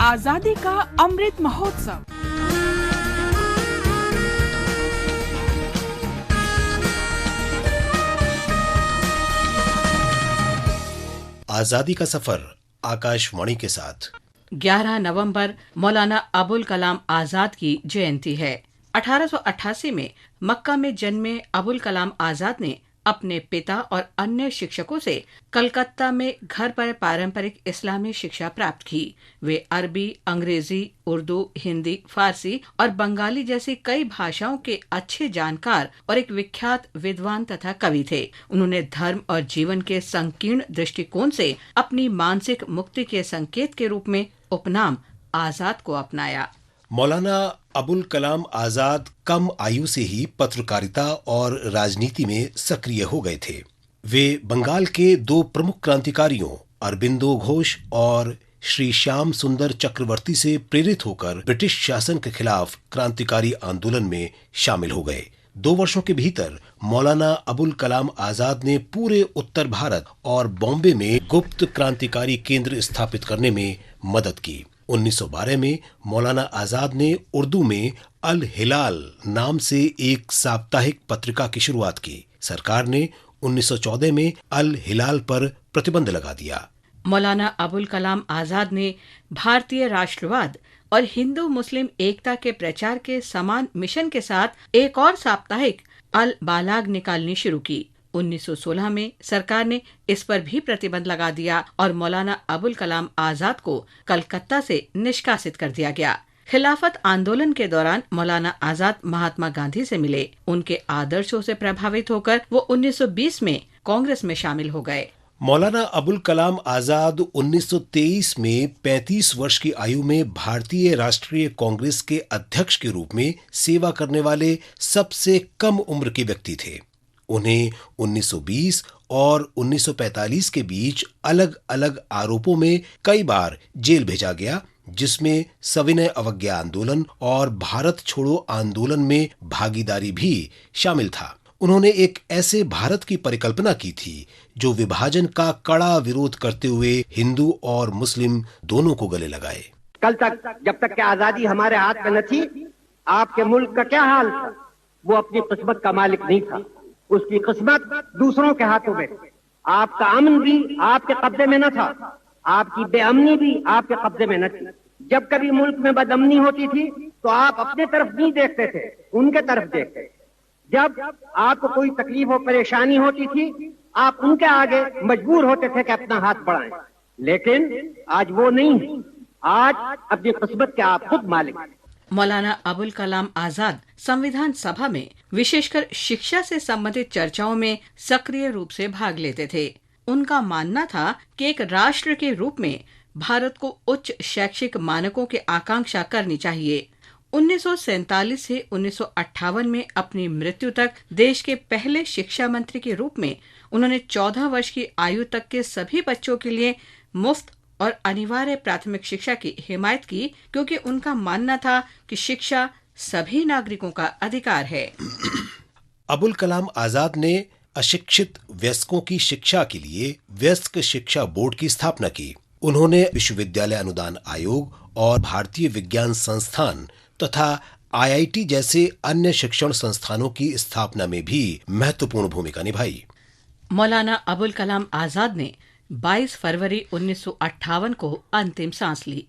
आजादी का अमृत महोत्सव। आजादी का सफर आकाशवाणी के साथ। 11 नवंबर मौलाना अबुल कलाम आजाद की जयंती है। 1888 में मक्का में जन्मे अबुल कलाम आजाद ने अपने पिता और अन्य शिक्षकों से कलकत्ता में घर पर पारंपरिक इस्लामी शिक्षा प्राप्त की। वे अरबी, अंग्रेजी, उर्दू, हिंदी, फारसी और बंगाली जैसी कई भाषाओं के अच्छे जानकार और एक विख्यात विद्वान तथा कवि थे। उन्होंने धर्म और जीवन के संकीर्ण दृष्टिकोण से अपनी मानसिक मुक्ति के संकेत के रूप में उपनाम आजाद को अपनाया। मौलाना अबुल कलाम आजाद कम आयु से ही पत्रकारिता और राजनीति में सक्रिय हो गए थे। वे बंगाल के दो प्रमुख क्रांतिकारियों अरबिंदो घोष और श्री श्याम सुंदर चक्रवर्ती से प्रेरित होकर ब्रिटिश शासन के खिलाफ क्रांतिकारी आंदोलन में शामिल हो गए। 2 वर्षों के भीतर मौलाना अबुल कलाम आजाद ने पूरे उत्तर भारत और बॉम्बे में गुप्त क्रांतिकारी केंद्र स्थापित करने में मदद की। 1912 में मौलाना आजाद ने उर्दू में अल हिलाल नाम से एक साप्ताहिक पत्रिका की शुरुआत की। सरकार ने 1914 में अल हिलाल पर प्रतिबंध लगा दिया। मौलाना अबुल कलाम आजाद ने भारतीय राष्ट्रवाद और हिंदू मुस्लिम एकता के प्रचार के समान मिशन के साथ एक और साप्ताहिक अल बालाग निकालनी शुरू की। 1916 में सरकार ने इस पर भी प्रतिबंध लगा दिया और मौलाना अबुल कलाम आजाद को कलकत्ता से निष्कासित कर दिया गया। खिलाफत आंदोलन के दौरान मौलाना आजाद महात्मा गांधी से मिले। उनके आदर्शों से प्रभावित होकर वो 1920 में कांग्रेस में शामिल हो गए। मौलाना अबुल कलाम आजाद 1923 में 35 वर्ष की आयु में भारतीय राष्ट्रीय कांग्रेस के अध्यक्ष के रूप में सेवा करने वाले सबसे कम उम्र के व्यक्ति थे। उन्हें 1920 और 1945 के बीच अलग अलग आरोपों में कई बार जेल भेजा गया, जिसमें सविनय अवज्ञा आंदोलन और भारत छोड़ो आंदोलन में भागीदारी भी शामिल था। उन्होंने एक ऐसे भारत की परिकल्पना की थी जो विभाजन का कड़ा विरोध करते हुए हिंदू और मुस्लिम दोनों को गले लगाए। कल तक जब तक कि आजादी हमारे हाथ में न थी, आपके मुल्क का क्या हाल था? वो अपनी किस्मत का मालिक नहीं था, उसकी किस्मत दूसरों के हाथों में। आपका अमन भी आपके कब्जे में न था, आपकी बेअमनी भी आपके कब्जे में न थी। जब कभी मुल्क में बदअमनी होती थी तो आप अपने तरफ नहीं देखते थे, उनके तरफ देखते। जब आपको कोई तकलीफ और परेशानी होती थी, आप उनके आगे मजबूर होते थे कि अपना हाथ बढ़ाएं। लेकिन आज वो नहीं, आज अपनी किस्मत के आप खुद मालिक हैं। मौलाना अबुल कलाम आजाद संविधान सभा में विशेषकर शिक्षा से संबंधित चर्चाओं में सक्रिय रूप से भाग लेते थे। उनका मानना था कि एक राष्ट्र के रूप में भारत को उच्च शैक्षिक मानकों की आकांक्षा करनी चाहिए। 1947 से 1958 में अपनी मृत्यु तक देश के पहले शिक्षा मंत्री के रूप में उन्होंने 14 वर्ष की आयु तक के सभी बच्चों के लिए मुफ्त और अनिवार्य प्राथमिक शिक्षा की हिमायत की, क्योंकि उनका मानना था कि शिक्षा सभी नागरिकों का अधिकार है। अबुल कलाम आजाद ने अशिक्षित वयस्कों की शिक्षा के लिए वयस्क शिक्षा बोर्ड की स्थापना की। उन्होंने विश्वविद्यालय अनुदान आयोग और भारतीय विज्ञान संस्थान तथा IIT जैसे अन्य शिक्षण संस्थानों की स्थापना में भी महत्वपूर्ण भूमिका निभाई। मौलाना अबुल कलाम आजाद ने 22 फरवरी 1958 को अंतिम सांस ली।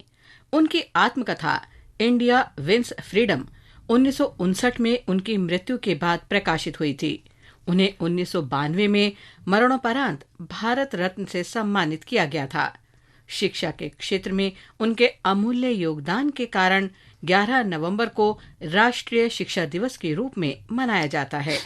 उनकी आत्मकथा इंडिया विंस फ्रीडम 1959 में उनकी मृत्यु के बाद प्रकाशित हुई थी। उन्हें 1992 में मरणोपरांत भारत रत्न से सम्मानित किया गया था। शिक्षा के क्षेत्र में उनके अमूल्य योगदान के कारण 11 नवंबर को राष्ट्रीय शिक्षा दिवस के रूप में मनाया जाता है।